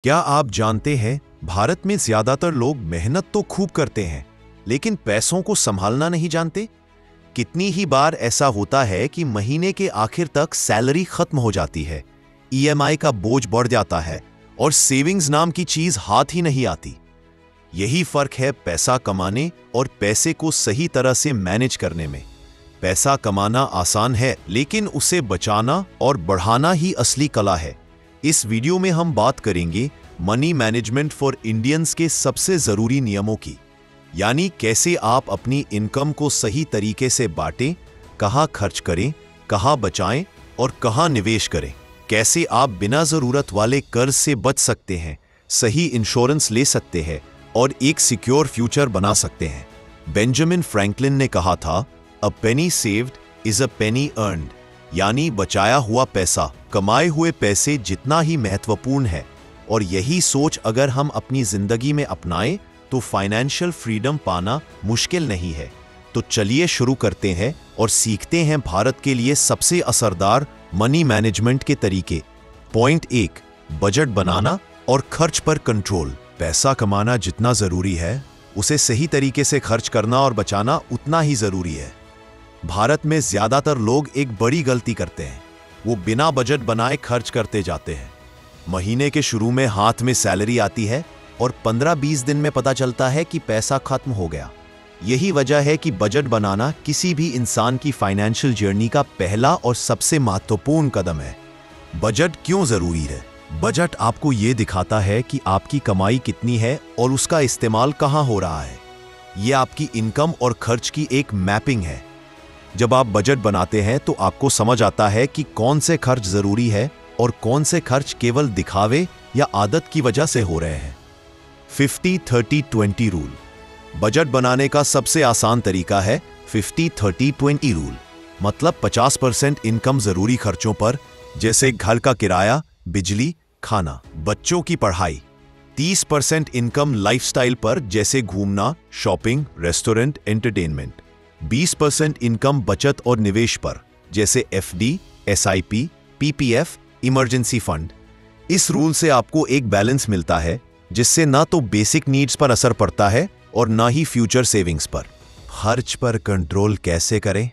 क्या आप जानते हैं, भारत में ज्यादातर लोग मेहनत तो खूब करते हैं, लेकिन पैसों को संभालना नहीं जानते। कितनी ही बार ऐसा होता है कि महीने के आखिर तक सैलरी खत्म हो जाती है, ईएमआई का बोझ बढ़ जाता है और सेविंग्स नाम की चीज हाथ ही नहीं आती। यही फर्क है पैसा कमाने और पैसे को सही तरह से मैनेज करने में। पैसा कमाना आसान है, लेकिन उसे बचाना और बढ़ाना ही असली कला है। इस वीडियो में हम बात करेंगे मनी मैनेजमेंट फॉर इंडियंस के सबसे जरूरी नियमों की, यानी कैसे आप अपनी इनकम को सही तरीके से बांटें, कहां खर्च करें, कहां बचाएं और कहां निवेश करें। कैसे आप बिना जरूरत वाले कर्ज से बच सकते हैं, सही इंश्योरेंस ले सकते हैं और एक सिक्योर फ्यूचर बना सकते हैं। बेंजामिन फ्रैंकलिन ने कहा था, a penny saved is a penny earned, यानी बचाया हुआ पैसा कमाए हुए पैसे जितना ही महत्वपूर्ण है। और यही सोच अगर हम अपनी जिंदगी में अपनाएं तो फाइनेंशियल फ्रीडम पाना मुश्किल नहीं है। तो चलिए शुरू करते हैं और सीखते हैं भारत के लिए सबसे असरदार मनी मैनेजमेंट के तरीके। पॉइंट 1, बजट बनाना और खर्च पर कंट्रोल। पैसा कमाना जितना जरूरी है, उसे सही तरीके से खर्च करना और बचाना उतना ही जरूरी है। भारत में ज्यादातर लोग एक बड़ी गलती करते हैं, वो बिना बजट बनाए खर्च करते जाते हैं। महीने के शुरू में हाथ में सैलरी आती है और 15-20 दिन में पता चलता है कि पैसा खत्म हो गया। यही वजह है कि बजट बनाना किसी भी इंसान की फाइनेंशियल जर्नी का पहला और सबसे महत्वपूर्ण कदम है। बजट क्यों जरूरी है? बजट आपको यह दिखाता है कि आपकी कमाई कितनी है और उसका इस्तेमाल कहां हो रहा है। यह आपकी इनकम और खर्च की एक मैपिंग है। जब आप बजट बनाते हैं तो आपको समझ आता है कि कौन से खर्च जरूरी है और कौन से खर्च केवल दिखावे या आदत की वजह से हो रहे हैं। 50-30-20 रूल। बजट बनाने का सबसे आसान तरीका है 50-30-20 रूल। मतलब 50% इनकम जरूरी खर्चों पर, जैसे घर का किराया, बिजली, खाना, बच्चों की पढ़ाई। 30% इनकम लाइफस्टाइल पर, जैसे घूमना, शॉपिंग, रेस्टोरेंट, एंटरटेनमेंट। 20% इनकम बचत और निवेश पर, जैसे FD, SIP, PPF, emergency fund. इस रूल से आपको एक बैलेंस मिलता है, जिससे ना तो बेसिक नीड्स पर असर पड़ता है और ना ही फ्यूचर सेविंग्स पर। खर्च पर कंट्रोल कैसे करें?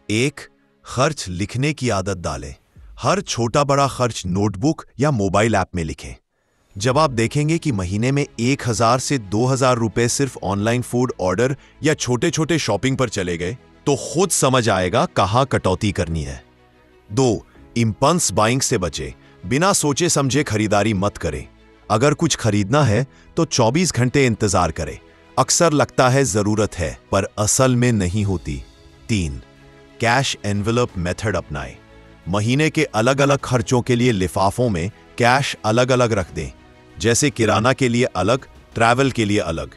1, खर्च लिखने की आदत डालें। हर छोटा बड़ा खर्च नोटबुक या मोबाइल ऐप में लिखें। जब आप देखेंगे कि महीने में 1000 से 2000 रुपए सिर्फ ऑनलाइन फूड ऑर्डर या छोटे छोटे शॉपिंग पर चले गए, तो खुद समझ आएगा कहां कटौती करनी है। 2, इंपल्स बाइंग से बचें। बिना सोचे समझे खरीदारी मत करें। अगर कुछ खरीदना है तो 24 घंटे इंतजार करें। अक्सर लगता है जरूरत है, पर असल में नहीं होती। 3, कैश एनवेलप मेथड अपनाएं। महीने के अलग अलग खर्चों के लिए लिफाफों में कैश अलग अलग रख दें, जैसे किराना के लिए अलग, ट्रैवल के लिए अलग।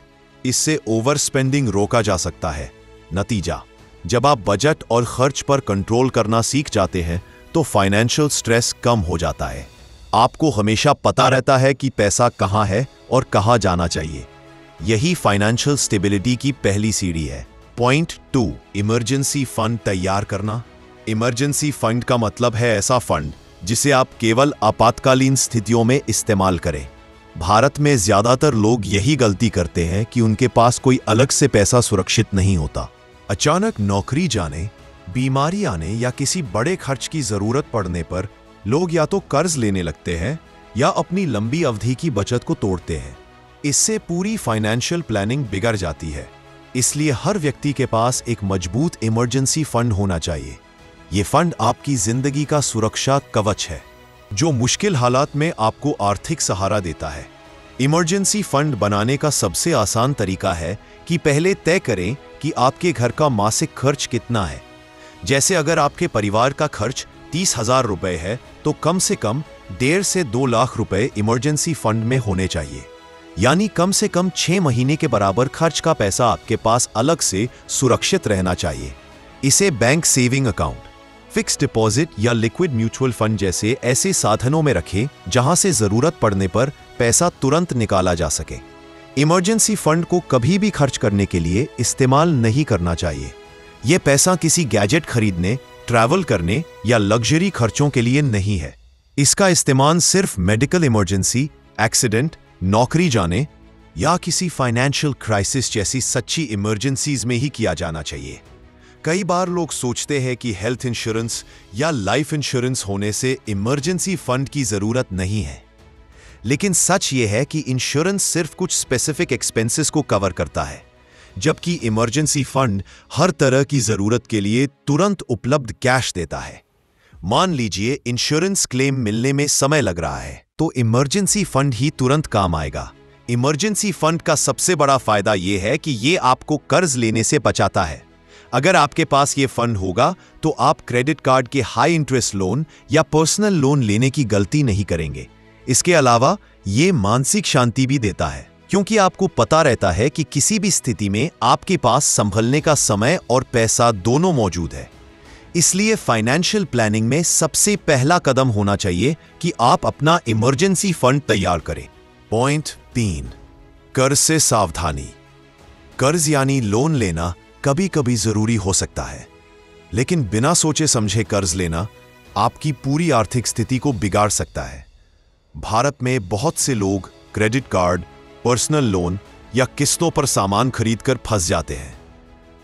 इससे ओवर स्पेंडिंग रोका जा सकता है। नतीजा, जब आप बजट और खर्च पर कंट्रोल करना सीख जाते हैं तो फाइनेंशियल स्ट्रेस कम हो जाता है। आपको हमेशा पता रहता है कि पैसा कहां है और कहां जाना चाहिए। यही फाइनेंशियल स्टेबिलिटी की पहली सीढ़ी है। पॉइंट 2, इमरजेंसी फंड तैयार करना। इमरजेंसी फंड का मतलब है ऐसा फंड जिसे आप केवल आपातकालीन स्थितियों में इस्तेमाल करें। भारत में ज्यादातर लोग यही गलती करते हैं कि उनके पास कोई अलग से पैसा सुरक्षित नहीं होता। अचानक नौकरी जाने, बीमारी आने या किसी बड़े खर्च की जरूरत पड़ने पर लोग या तो कर्ज लेने लगते हैं या अपनी लंबी अवधि की बचत को तोड़ते हैं। इससे पूरी फाइनेंशियल प्लानिंग बिगड़ जाती है। इसलिए हर व्यक्ति के पास एक मजबूत इमरजेंसी फंड होना चाहिए। यह फंड आपकी जिंदगी का सुरक्षा कवच है, जो मुश्किल हालात में आपको आर्थिक सहारा देता है। इमरजेंसी फंड बनाने का सबसे आसान तरीका है कि पहले तय करें कि आपके घर का मासिक खर्च कितना है। जैसे अगर आपके परिवार का खर्च 30,000 रुपए है, तो कम से कम 1.5 से 2 लाख रुपए इमरजेंसी फंड में होने चाहिए। यानी कम से कम 6 महीने के बराबर खर्च का पैसा आपके पास अलग से सुरक्षित रहना चाहिए। इसे bank saving account, fix deposit या लिक्विड म्यूचुअल फंड जैसे ऐसे साधनों में रखें जहां से जरूरत पड़ने पर पैसा तुरंत निकाला जा सके। इमरजेंसी फंड को कभी भी खर्च करने के लिए इस्तेमाल नहीं करना चाहिए। यह पैसा किसी गैजेट खरीदने, ट्रैवल करने या लग्जरी खर्चों के लिए नहीं है। इसका इस्तेमाल सिर्फ मेडिकल इमरजेंसी, एक्सीडेंट, नौकरी जाने या किसी फाइनेंशियल क्राइसिस जैसी सच्ची इमरजेंसीज में ही किया जाना चाहिए। कई बार लोग सोचते हैं कि हेल्थ इंश्योरेंस या लाइफ इंश्योरेंस होने से इमरजेंसी फंड की जरूरत नहीं है, लेकिन सच ये है कि इंश्योरेंस सिर्फ कुछ स्पेसिफिक एक्सपेंसेस को कवर करता है, जबकि इमरजेंसी फंड हर तरह की जरूरत के लिए तुरंत उपलब्ध कैश देता है। मान लीजिए इंश्योरेंस क्लेम मिलने में समय लग रहा है, तो इमरजेंसी फंड ही तुरंत काम आएगा। इमरजेंसी फंड का सबसे बड़ा फायदा यह है कि यह आपको कर्ज लेने से बचाता है। अगर आपके पास ये फंड होगा तो आप क्रेडिट कार्ड के हाई इंटरेस्ट लोन या पर्सनल लोन लेने की गलती नहीं करेंगे। इसके अलावा ये मानसिक शांति भी देता है, क्योंकि आपको पता रहता है कि किसी भी स्थिति में आपके पास संभलने का समय और पैसा दोनों मौजूद है। इसलिए फाइनेंशियल प्लानिंग में सबसे पहला कदम होना चाहिए कि आप अपना इमरजेंसी फंड तैयार करें। पॉइंट 3, कर्ज से सावधानी। कर्ज यानी लोन लेना कभी कभी जरूरी हो सकता है, लेकिन बिना सोचे समझे कर्ज लेना आपकी पूरी आर्थिक स्थिति को बिगाड़ सकता है। भारत में बहुत से लोग क्रेडिट कार्ड, पर्सनल लोन या किस्तों पर सामान खरीदकर फंस जाते हैं।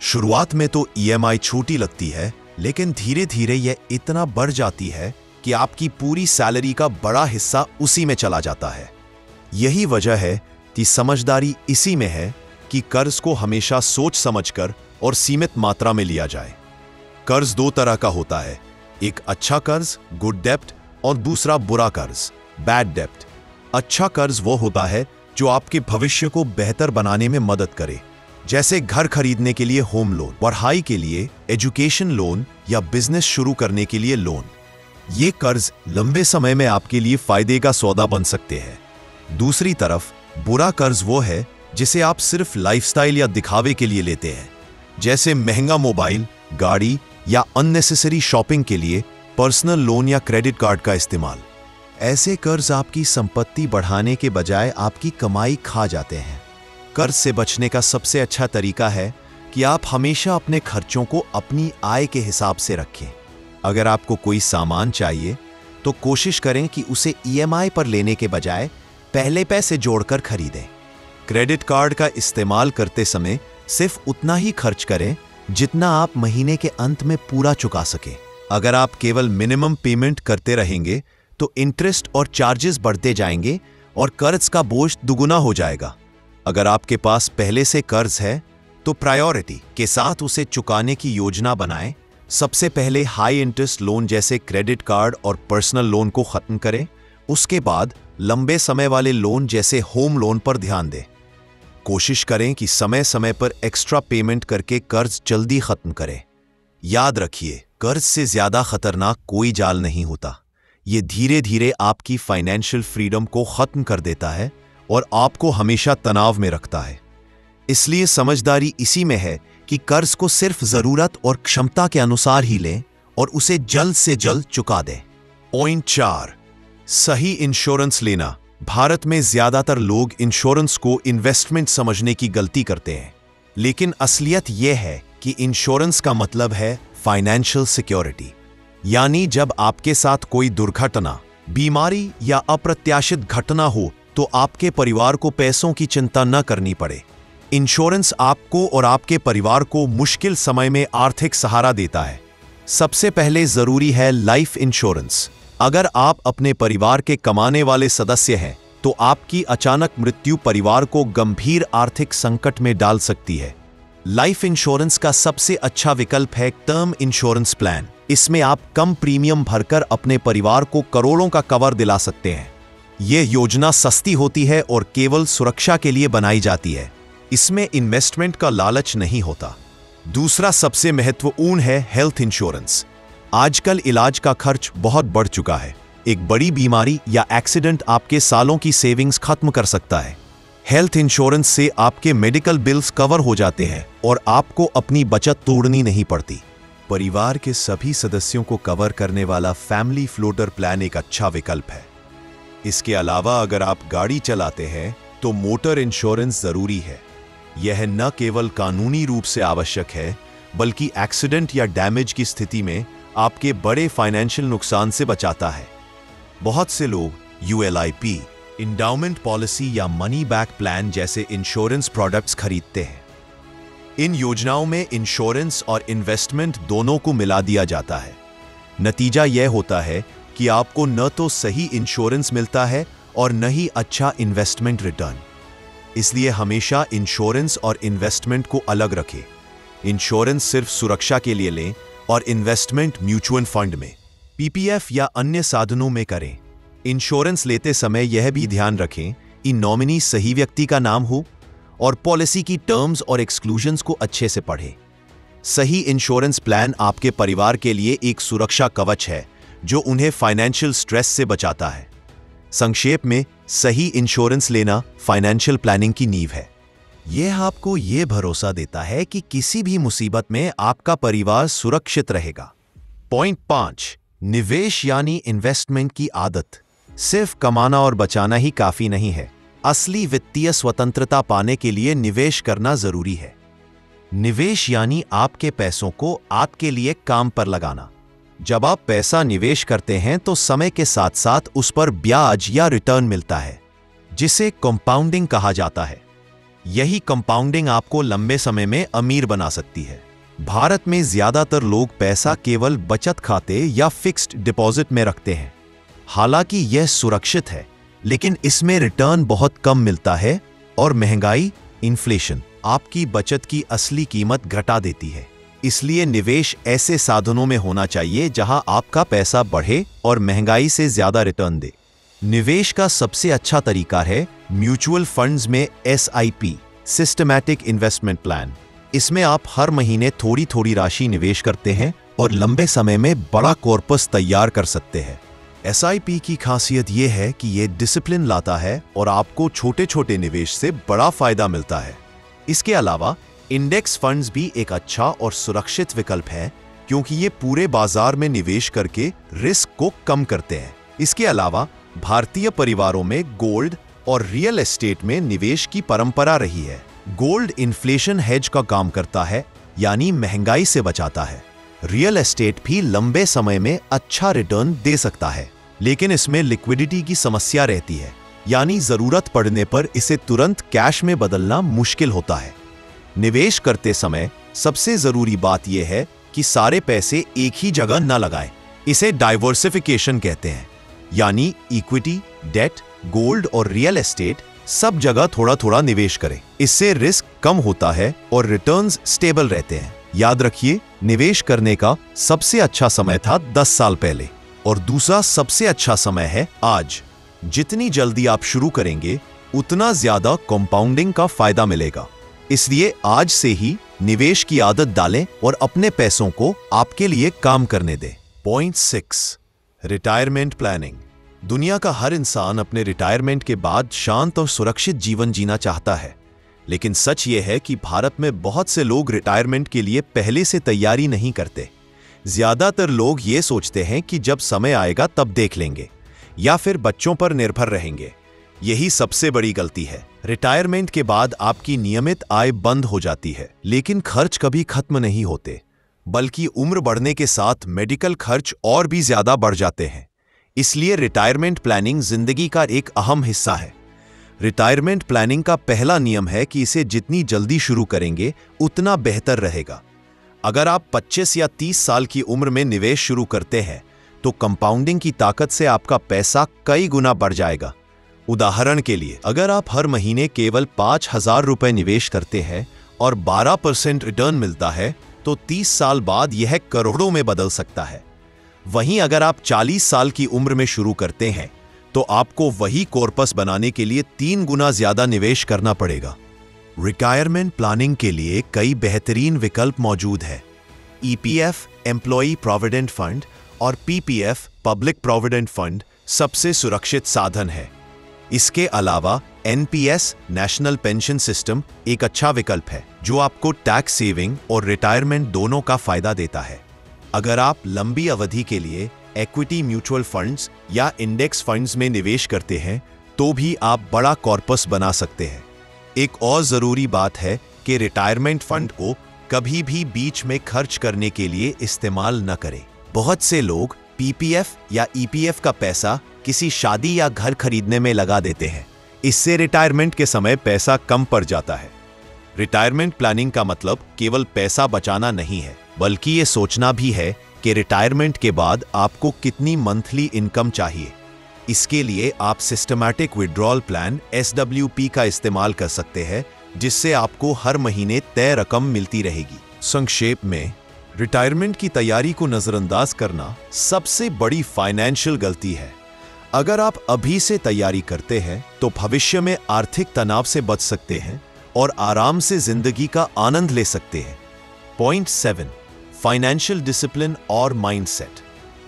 शुरुआत में तो ईएमआई छोटी लगती है, लेकिन धीरे धीरे यह इतना बढ़ जाती है कि आपकी पूरी सैलरी का बड़ा हिस्सा उसी में चला जाता है। यही वजह है कि समझदारी इसी में है कि कर्ज को हमेशा सोच समझकर और सीमित मात्रा में लिया जाए। कर्ज दो तरह का होता है, एक अच्छा कर्ज गुड डेब्ट और दूसरा बुरा कर्ज बैड डेब्ट। अच्छा कर्ज वो होता है जो आपके भविष्य को बेहतर बनाने में मदद करे, जैसे घर खरीदने के लिए होम लोन, पढ़ाई के लिए एजुकेशन लोन या बिजनेस शुरू करने के लिए लोन। ये कर्ज लंबे समय में आपके लिए फायदे का सौदा बन सकते हैं। दूसरी तरफ बुरा कर्ज वो है जिसे आप सिर्फ लाइफस्टाइल या दिखावे के लिए लेते हैं, जैसे महंगा मोबाइल, गाड़ी या अननेसेसरी शॉपिंग के लिए पर्सनल लोन या क्रेडिट कार्ड का इस्तेमाल। ऐसे कर्ज आपकी संपत्ति बढ़ाने के बजाय आपकी कमाई खा जाते हैं। कर्ज से बचने का सबसे अच्छा तरीका है कि आप हमेशा अपने खर्चों को अपनी आय के हिसाब से रखें। अगर आपको कोई सामान चाहिए तो कोशिश करें कि उसे ईएमआई पर लेने के बजाय पहले पैसे जोड़कर खरीदें। क्रेडिट कार्ड का इस्तेमाल करते समय सिर्फ उतना ही खर्च करें जितना आप महीने के अंत में पूरा चुका सकें। अगर आप केवल मिनिमम पेमेंट करते रहेंगे तो इंटरेस्ट और चार्जेस बढ़ते जाएंगे और कर्ज का बोझ दुगुना हो जाएगा। अगर आपके पास पहले से कर्ज है तो प्रायोरिटी के साथ उसे चुकाने की योजना बनाएं। सबसे पहले हाई इंटरेस्ट लोन जैसे क्रेडिट कार्ड और पर्सनल लोन को खत्म करें। उसके बाद लंबे समय वाले लोन जैसे होम लोन पर ध्यान दें। कोशिश करें कि समय समय पर एक्स्ट्रा पेमेंट करके कर्ज जल्दी खत्म करें। याद रखिए, कर्ज से ज्यादा खतरनाक कोई जाल नहीं होता। ये धीरे धीरे आपकी फाइनेंशियल फ्रीडम को खत्म कर देता है और आपको हमेशा तनाव में रखता है। इसलिए समझदारी इसी में है कि कर्ज को सिर्फ जरूरत और क्षमता के अनुसार ही लें और उसे जल्द से जल्द चुका दें। पॉइंट 4, सही इंश्योरेंस लेना। भारत में ज्यादातर लोग इंश्योरेंस को इन्वेस्टमेंट समझने की गलती करते हैं, लेकिन असलियत यह है कि इंश्योरेंस का मतलब है फाइनेंशियल सिक्योरिटी। यानी जब आपके साथ कोई दुर्घटना, बीमारी या अप्रत्याशित घटना हो तो आपके परिवार को पैसों की चिंता न करनी पड़े। इंश्योरेंस आपको और आपके परिवार को मुश्किल समय में आर्थिक सहारा देता है। सबसे पहले जरूरी है लाइफ इंश्योरेंस। अगर आप अपने परिवार के कमाने वाले सदस्य हैं तो आपकी अचानक मृत्यु परिवार को गंभीर आर्थिक संकट में डाल सकती है। लाइफ इंश्योरेंस का सबसे अच्छा विकल्प है टर्म इंश्योरेंस प्लान। इसमें आप कम प्रीमियम भरकर अपने परिवार को करोड़ों का कवर दिला सकते हैं। यह योजना सस्ती होती है और केवल सुरक्षा के लिए बनाई जाती है। इसमें इन्वेस्टमेंट का लालच नहीं होता। दूसरा सबसे महत्वपूर्ण है हेल्थ इंश्योरेंस। आजकल इलाज का खर्च बहुत बढ़ चुका है। एक बड़ी बीमारी या एक्सीडेंट आपके सालों की सेविंग्स खत्म कर सकता है। हेल्थ इंश्योरेंस से आपके मेडिकल बिल्स कवर हो जाते हैं और आपको अपनी बचत तोड़नी नहीं पड़ती। परिवार के सभी सदस्यों को कवर करने वाला फैमिली फ्लोटर प्लान एक अच्छा विकल्प है। इसके अलावा अगर आप गाड़ी चलाते हैं तो मोटर इंश्योरेंस जरूरी है। यह न केवल कानूनी रूप से आवश्यक है, बल्कि एक्सीडेंट या डैमेज की स्थिति में आपके बड़े फाइनेंशियल नुकसान से बचाता है। बहुत से लोग ULIP इंडाउमेंट पॉलिसी या मनी बैक प्लान जैसे इंश्योरेंस प्रोडक्ट्स खरीदते हैं। इन योजनाओं में इंश्योरेंस और इन्वेस्टमेंट दोनों को मिला दिया जाता है। नतीजा यह होता है कि आपको न तो सही इंश्योरेंस मिलता है और न ही अच्छा इन्वेस्टमेंट रिटर्न। इसलिए हमेशा इंश्योरेंस और इन्वेस्टमेंट को अलग रखें। इंश्योरेंस सिर्फ सुरक्षा के लिए लें और इन्वेस्टमेंट म्यूचुअल फंड में, पीपीएफ या अन्य साधनों में करें। इंश्योरेंस लेते समय यह भी ध्यान रखें कि नॉमिनी सही व्यक्ति का नाम हो और पॉलिसी की टर्म्स और एक्सक्लूजन्स को अच्छे से पढ़ें। सही इंश्योरेंस प्लान आपके परिवार के लिए एक सुरक्षा कवच है जो उन्हें फाइनेंशियल स्ट्रेस से बचाता है। संक्षेप में, सही इंश्योरेंस लेना फाइनेंशियल प्लानिंग की नींव है। यह आपको यह भरोसा देता है कि किसी भी मुसीबत में आपका परिवार सुरक्षित रहेगा। पॉइंट 5, निवेश यानी इन्वेस्टमेंट की आदत। सिर्फ कमाना और बचाना ही काफी नहीं है। असली वित्तीय स्वतंत्रता पाने के लिए निवेश करना जरूरी है। निवेश यानी आपके पैसों को आपके लिए काम पर लगाना। जब आप पैसा निवेश करते हैं तो समय के साथ साथ उस पर ब्याज या रिटर्न मिलता है, जिसे कंपाउंडिंग कहा जाता है। यही कंपाउंडिंग आपको लंबे समय में अमीर बना सकती है। भारत में ज्यादातर लोग पैसा केवल बचत खाते या फिक्स्ड डिपॉजिट में रखते हैं। हालांकि यह सुरक्षित है, लेकिन इसमें रिटर्न बहुत कम मिलता है और महंगाई, इन्फ्लेशन आपकी बचत की असली कीमत घटा देती है। इसलिए निवेश ऐसे साधनों में होना चाहिए जहां आपका पैसा बढ़े और महंगाई से ज्यादा रिटर्न दे। निवेश का सबसे अच्छा तरीका है म्यूचुअल फंड्स में SIP, सिस्टमैटिक इन्वेस्टमेंट प्लान। इसमें आप हर महीने थोड़ी थोड़ी राशि निवेश करते हैं और लंबे समय में बड़ा कॉर्पस तैयार कर सकते हैं। SIP की खासियत यह है कि यह डिसिप्लिन लाता है और आपको छोटे छोटे निवेश से बड़ा फायदा मिलता है। इसके अलावा इंडेक्स फंड्स भी एक अच्छा और सुरक्षित विकल्प है, क्योंकि ये पूरे बाजार में निवेश करके रिस्क को कम करते हैं। इसके अलावा भारतीय परिवारों में गोल्ड और रियल एस्टेट में निवेश की परंपरा रही है। गोल्ड इन्फ्लेशन हेज का काम करता है, यानी महंगाई से बचाता है। रियल एस्टेट भी लंबे समय में अच्छा रिटर्न दे सकता है, लेकिन इसमें लिक्विडिटी की समस्या रहती है, यानी जरूरत पड़ने पर इसे तुरंत कैश में बदलना मुश्किल होता है। निवेश करते समय सबसे जरूरी बात यह है कि सारे पैसे एक ही जगह न लगाएं। इसे डाइवर्सिफिकेशन कहते हैं, यानी इक्विटी, डेट, गोल्ड और रियल एस्टेट सब जगह थोड़ा थोड़ा निवेश करें। इससे रिस्क कम होता है और रिटर्न्स स्टेबल रहते हैं। याद रखिए, निवेश करने का सबसे अच्छा समय था 10 साल पहले और दूसरा सबसे अच्छा समय है आज। जितनी जल्दी आप शुरू करेंगे उतना ज्यादा कंपाउंडिंग का फायदा मिलेगा। इसलिए आज से ही निवेश की आदत डालें और अपने पैसों को आपके लिए काम करने दें। Point 6, retirement planning. दुनिया का हर इंसान अपने रिटायरमेंट के बाद शांत और सुरक्षित जीवन जीना चाहता है, लेकिन सच यह है कि भारत में बहुत से लोग रिटायरमेंट के लिए पहले से तैयारी नहीं करते। ज्यादातर लोग ये सोचते हैं कि जब समय आएगा तब देख लेंगे या फिर बच्चों पर निर्भर रहेंगे। यही सबसे बड़ी गलती है। रिटायरमेंट के बाद आपकी नियमित आय बंद हो जाती है, लेकिन खर्च कभी खत्म नहीं होते, बल्कि उम्र बढ़ने के साथ मेडिकल खर्च और भी ज्यादा बढ़ जाते हैं। इसलिए रिटायरमेंट प्लानिंग जिंदगी का एक अहम हिस्सा है। रिटायरमेंट प्लानिंग का पहला नियम है कि इसे जितनी जल्दी शुरू करेंगे उतना बेहतर रहेगा। अगर आप 25 या 30 साल की उम्र में निवेश शुरू करते हैं तो कंपाउंडिंग की ताकत से आपका पैसा कई गुना बढ़ जाएगा। उदाहरण के लिए, अगर आप हर महीने केवल 5,000 रुपए निवेश करते हैं और 12% रिटर्न मिलता है तो 30 साल बाद यह करोड़ों में बदल सकता है। वहीं अगर आप 40 साल की उम्र में शुरू करते हैं तो आपको वही कॉर्पस बनाने के लिए 3 गुना ज्यादा निवेश करना पड़ेगा। रिटायरमेंट प्लानिंग के लिए कई बेहतरीन विकल्प मौजूद है। EPF, एम्प्लॉई प्रोविडेंट फंड, और PPF, पब्लिक प्रोविडेंट फंड सबसे सुरक्षित साधन है। इसके अलावा NPS, नेशनल पेंशन सिस्टम एक अच्छा विकल्प है जो आपको टैक्स सेविंग और रिटायरमेंट दोनों का फायदा देता है। अगर आप लंबी अवधि के लिए इक्विटी म्यूचुअल फंड्स या इंडेक्स फंड्स में निवेश करते हैं तो भी आप बड़ा कॉर्पस बना सकते हैं। एक और जरूरी बात है कि रिटायरमेंट फंड को कभी भी बीच में खर्च करने के लिए इस्तेमाल न करें। बहुत से लोग PPF या EPF का पैसा किसी शादी या घर खरीदने में लगा देते हैं। इससे रिटायरमेंट के समय पैसा कम पड़ जाता है। रिटायरमेंट प्लानिंग का मतलब केवल पैसा बचाना नहीं है, बल्कि ये सोचना भी है कि रिटायरमेंट के बाद आपको कितनी मंथली इनकम चाहिए। इसके लिए आप सिस्टमैटिक विड्रॉल प्लान SWP का इस्तेमाल कर सकते हैं, जिससे आपको हर महीने तय रकम मिलती रहेगी। संक्षेप में, रिटायरमेंट की तैयारी को नजरअंदाज करना सबसे बड़ी फाइनेंशियल गलती है। अगर आप अभी से तैयारी करते हैं तो भविष्य में आर्थिक तनाव से बच सकते हैं और आराम से जिंदगी का आनंद ले सकते हैं। पॉइंट 7, फाइनेंशियल डिसिप्लिन और माइंडसेट।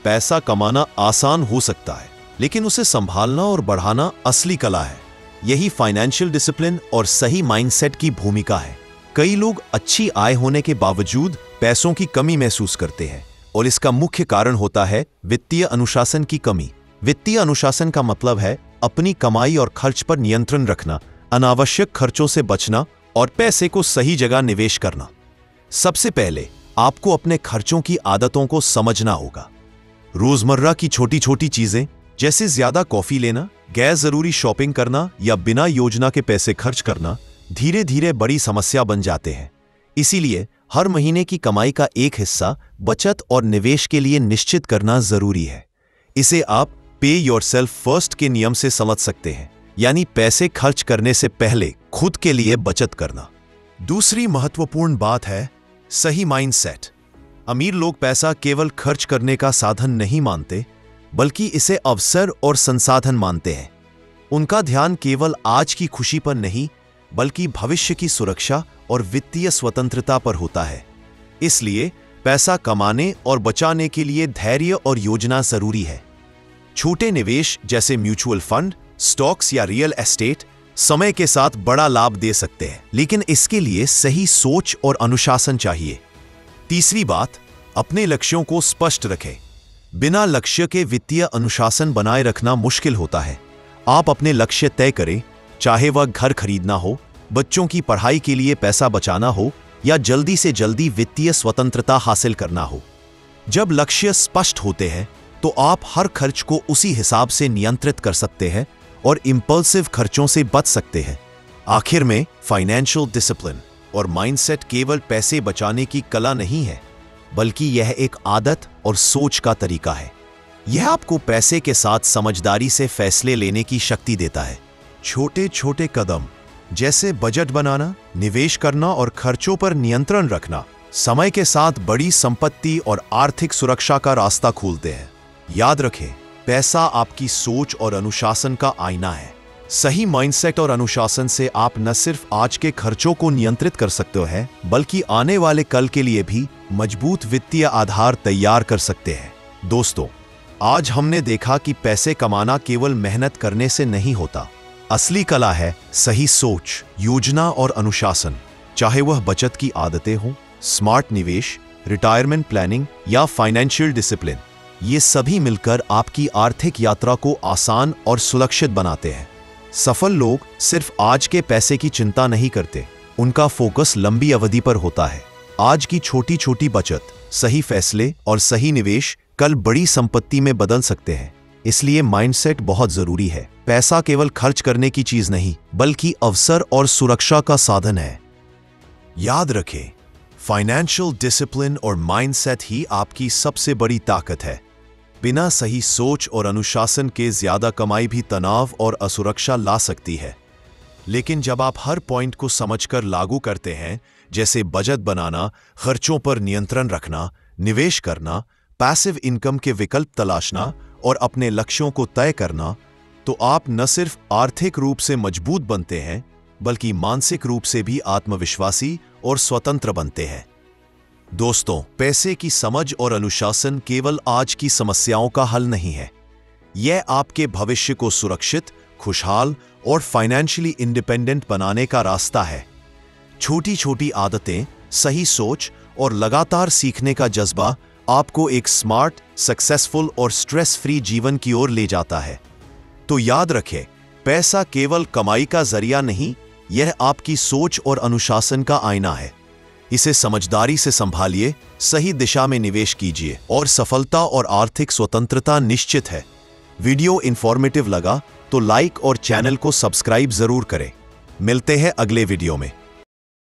पैसा कमाना आसान हो सकता है, लेकिन उसे संभालना और बढ़ाना असली कला है। यही फाइनेंशियल डिसिप्लिन और सही माइंडसेट की भूमिका है। कई लोग अच्छी आय होने के बावजूद पैसों की कमी महसूस करते हैं, और इसका मुख्य कारण होता है वित्तीय अनुशासन की कमी। वित्तीय अनुशासन का मतलब है अपनी कमाई और खर्च पर नियंत्रण रखना, अनावश्यक खर्चों से बचना और पैसे को सही जगह निवेश करना। सबसे पहले आपको अपने खर्चों की आदतों को समझना होगा। रोजमर्रा की छोटी छोटी चीजें जैसे ज्यादा कॉफी लेना, गैर जरूरी शॉपिंग करना या बिना योजना के पैसे खर्च करना धीरे धीरे बड़ी समस्या बन जाते हैं। इसीलिए हर महीने की कमाई का एक हिस्सा बचत और निवेश के लिए निश्चित करना जरूरी है। इसे आप पे योरसेल्फ फर्स्ट के नियम से समझ सकते हैं, यानी पैसे खर्च करने से पहले खुद के लिए बचत करना। दूसरी महत्वपूर्ण बात है सही माइंडसेट। अमीर लोग पैसा केवल खर्च करने का साधन नहीं मानते, बल्कि इसे अवसर और संसाधन मानते हैं। उनका ध्यान केवल आज की खुशी पर नहीं, बल्कि भविष्य की सुरक्षा और वित्तीय स्वतंत्रता पर होता है। इसलिए पैसा कमाने और बचाने के लिए धैर्य और योजना जरूरी है। छोटे निवेश जैसे म्यूचुअल फंड, स्टॉक्स या रियल एस्टेट समय के साथ बड़ा लाभ दे सकते हैं, लेकिन इसके लिए सही सोच और अनुशासन चाहिए। तीसरी बात, अपने लक्ष्यों को स्पष्ट रखें। बिना लक्ष्य के वित्तीय अनुशासन बनाए रखना मुश्किल होता है। आप अपने लक्ष्य तय करें, चाहे वह घर खरीदना हो, बच्चों की पढ़ाई के लिए पैसा बचाना हो या जल्दी से जल्दी वित्तीय स्वतंत्रता हासिल करना हो। जब लक्ष्य स्पष्ट होते हैं तो आप हर खर्च को उसी हिसाब से नियंत्रित कर सकते हैं और इंपल्सिव खर्चों से बच सकते हैं। आखिर में, फाइनेंशियल डिसिप्लिन और माइंडसेट केवल पैसे बचाने की कला नहीं है, बल्कि यह एक आदत और सोच का तरीका है। यह आपको पैसे के साथ समझदारी से फैसले लेने की शक्ति देता है। छोटे छोटे कदम जैसे बजट बनाना, निवेश करना और खर्चों पर नियंत्रण रखना समय के साथ बड़ी संपत्ति और आर्थिक सुरक्षा का रास्ता खोलते हैं। याद रखें, पैसा आपकी सोच और अनुशासन का आईना है। सही माइंडसेट और अनुशासन से आप न सिर्फ आज के खर्चों को नियंत्रित कर सकते हैं, बल्कि आने वाले कल के लिए भी मजबूत वित्तीय आधार तैयार कर सकते हैं। दोस्तों, आज हमने देखा कि पैसे कमाना केवल मेहनत करने से नहीं होता। असली कला है सही सोच, योजना और अनुशासन। चाहे वह बचत की आदतें हों, स्मार्ट निवेश, रिटायरमेंट प्लानिंग या फाइनेंशियल डिसिप्लिन, ये सभी मिलकर आपकी आर्थिक यात्रा को आसान और सुरक्षित बनाते हैं। सफल लोग सिर्फ आज के पैसे की चिंता नहीं करते, उनका फोकस लंबी अवधि पर होता है। आज की छोटी छोटी बचत, सही फैसले और सही निवेश कल बड़ी संपत्ति में बदल सकते हैं। इसलिए माइंडसेट बहुत जरूरी है। पैसा केवल खर्च करने की चीज नहीं, बल्कि अवसर और सुरक्षा का साधन है। याद रखें, फाइनेंशियल डिसिप्लिन और माइंडसेट ही आपकी सबसे बड़ी ताकत है। बिना सही सोच और अनुशासन के ज्यादा कमाई भी तनाव और असुरक्षा ला सकती है। लेकिन जब आप हर पॉइंट को समझकर लागू करते हैं, जैसे बजट बनाना, खर्चों पर नियंत्रण रखना, निवेश करना, पैसिव इनकम के विकल्प तलाशना और अपने लक्ष्यों को तय करना, तो आप न सिर्फ आर्थिक रूप से मजबूत बनते हैं, बल्कि मानसिक रूप से भी आत्मविश्वासी और स्वतंत्र बनते हैं। दोस्तों, पैसे की समझ और अनुशासन केवल आज की समस्याओं का हल नहीं है। यह आपके भविष्य को सुरक्षित, खुशहाल और फाइनेंशियली इंडिपेंडेंट बनाने का रास्ता है। छोटी छोटी आदतें, सही सोच और लगातार सीखने का जज्बा आपको एक स्मार्ट, सक्सेसफुल और स्ट्रेस फ्री जीवन की ओर ले जाता है। तो याद रखें, पैसा केवल कमाई का जरिया नहीं, यह आपकी सोच और अनुशासन का आईना है। इसे समझदारी से संभालिए, सही दिशा में निवेश कीजिए और सफलता और आर्थिक स्वतंत्रता निश्चित है। वीडियो इंफॉर्मेटिव लगा तो लाइक और चैनल को सब्सक्राइब जरूर करें। मिलते हैं अगले वीडियो में।